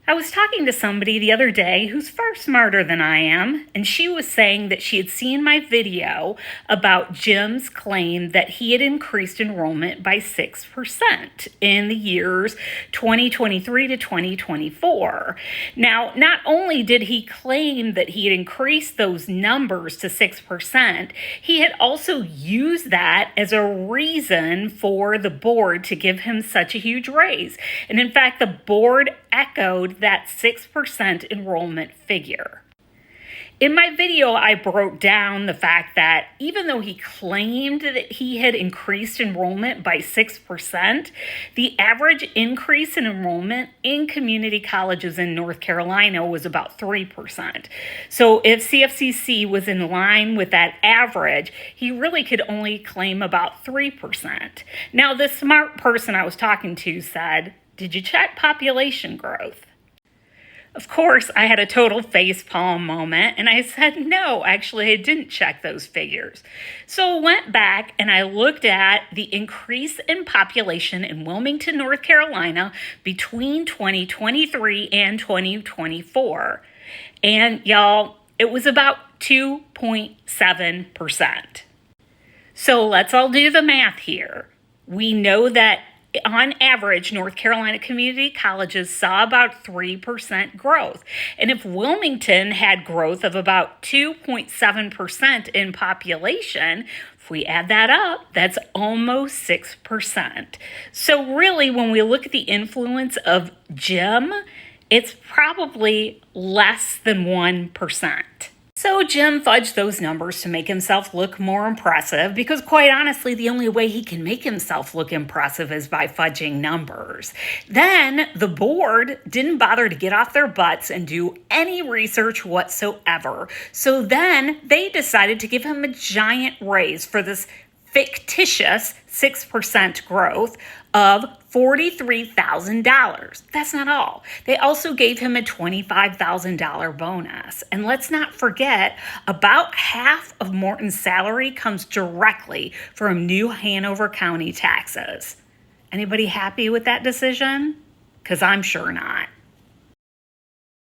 I was talking to somebody the other day who's far smarter than I am, and she was saying that she had seen my video about Jim's claim that he had increased enrollment by 6% in the years 2023 to 2024. Now, not only did he claim that he had increased those numbers to 6%, he had also used that as a reason for the board to give him such a huge raise. And in fact, the board echoed that 6% enrollment figure. In my video, I broke down the fact that even though he claimed that he had increased enrollment by 6%, the average increase in enrollment in community colleges in North Carolina was about 3%. So if CFCC was in line with that average, he really could only claim about 3%. Now, the smart person I was talking to said, "Did you check population growth?" Of course, I had a total facepalm moment, and I said, no, actually, I didn't check those figures. So I went back and I looked at the increase in population in Wilmington, North Carolina between 2023 and 2024. And y'all, it was about 2.7%. So let's all do the math here. We know that on average, North Carolina community colleges saw about 3% growth. And if Wilmington had growth of about 2.7% in population, if we add that up, that's almost 6%. So really, when we look at the influence of Jim, it's probably less than 1%. So Jim fudged those numbers to make himself look more impressive because, quite honestly, the only way he can make himself look impressive is by fudging numbers. Then the board didn't bother to get off their butts and do any research whatsoever. So then they decided to give him a giant raise for this fictitious 6% growth of $43,000. That's not all. They also gave him a $25,000 bonus. And let's not forget, about half of Morton's salary comes directly from New Hanover County taxes. Anybody happy with that decision? Because I'm sure not.